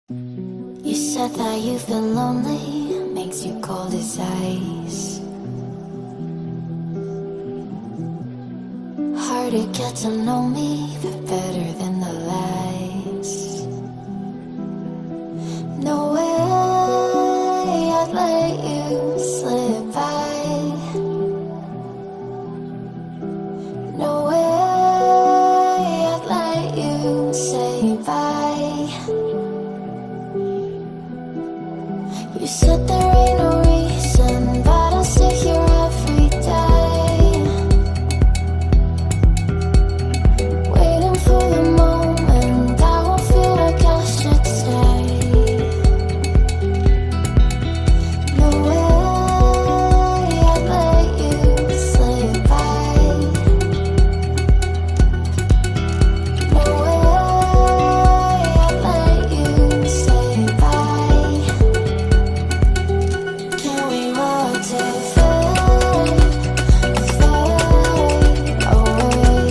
You said that you've been lonely, makes you cold as ice. Hard to get to know me, but better than the lies. No way I'd let you slip by. No way I'd let you say bye. You said there ain't no reason, but I'll sit here every day, waiting for the moment I won't feel like I should stay. No way I'd let you slip by. No way I'd let you say bye. Can we walk to fade, fade away?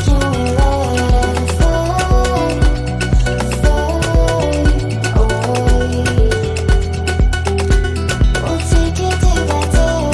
Can we let it fade, fade away? We'll take it day by day.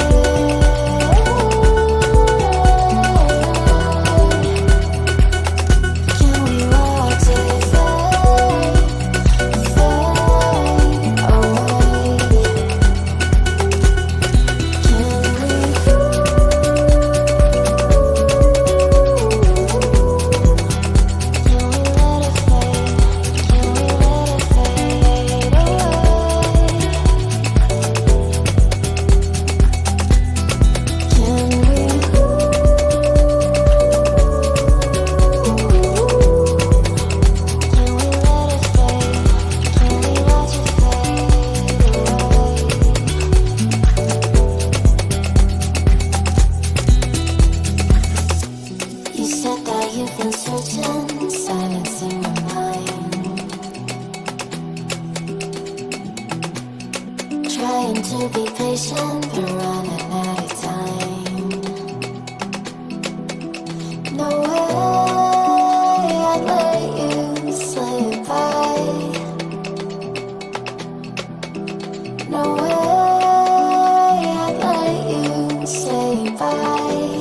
Can we walk to fade, fade away? You said that you've been searching, silencing your mind, trying to be patient, but running out of time. No way I'd let you slip by. No way I'd let you say bye.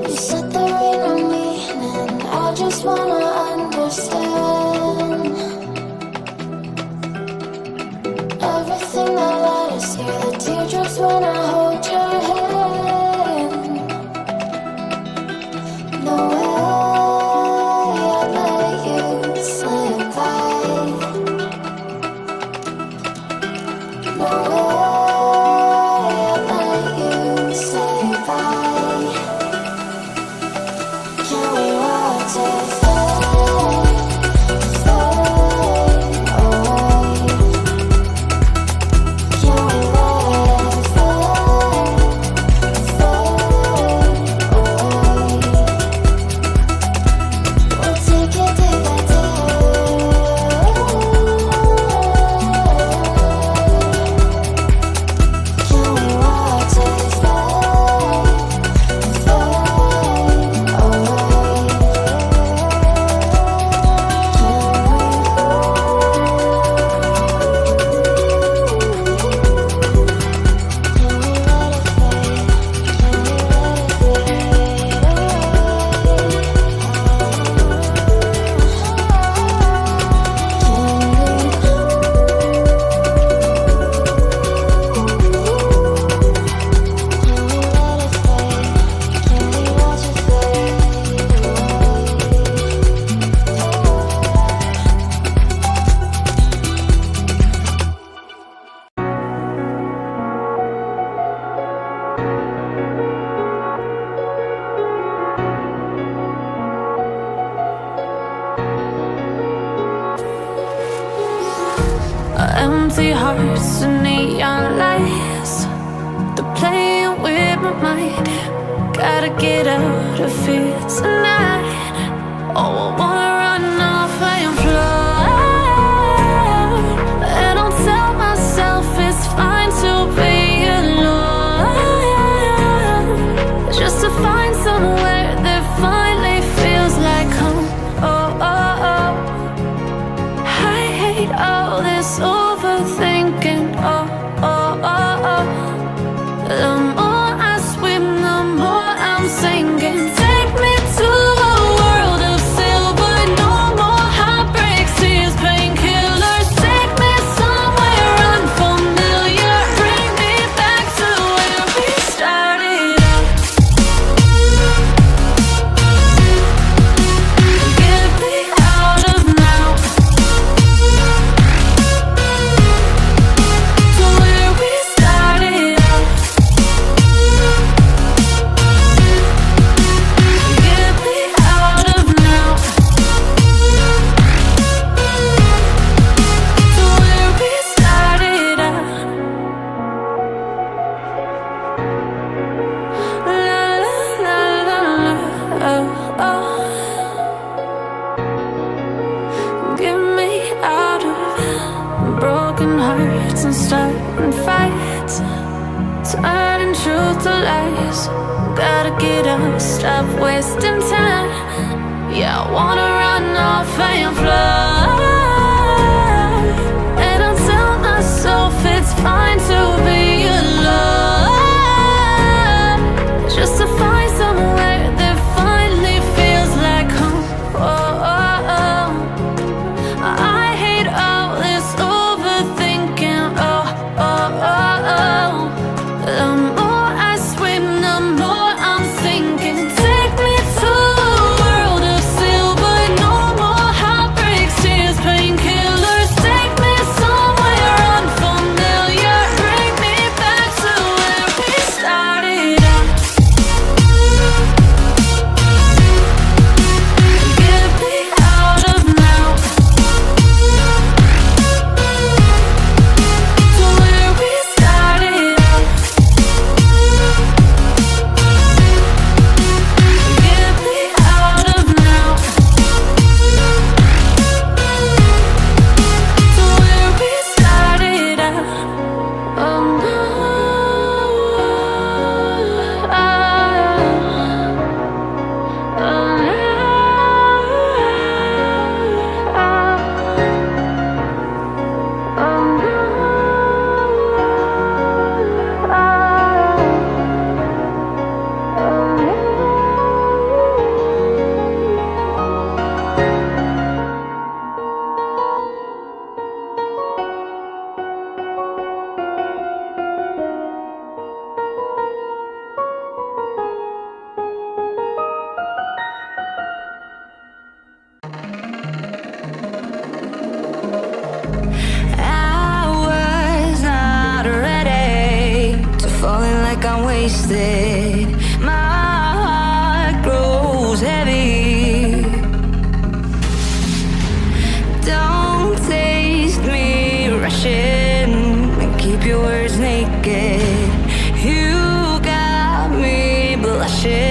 You said there ain't no meaning, I just wanna understand everything that led us here, the teardrops when I hold your hand. No way I'd let you slip by. No way I'd let you say bye. Can we walk to fade, fade away? Can we let it fade, fade away? We'll take it day by day. Can we walk to fade, fade away? Empty hearts and neon lights, they're playing with my mind. Gotta get out of here tonight. Oh, I wanna run off and fly, and I'll tell myself it's fine to be alone, just to find somewhere that finally feels like home. close. Gotta get up, stop wasting time. Yeah, I wanna run off and fly. And I'll tell myself it's fine to be alone, just to find somewhere that finally feels like home. I hate all this overthinking. The more I swim, the more I'm sinking. Take me to a world of silver. No more heartbreaks, tears, painkillers. Take me somewhere unfamiliar. Bring me back to where we started out. Get me out of now, to where we started out. Get me out of now, to where we started out. Oh no, I was not ready to falling like I'm wasted. My heart grows heavy. Don't taste me rushing and keep your words naked. You got me blushing.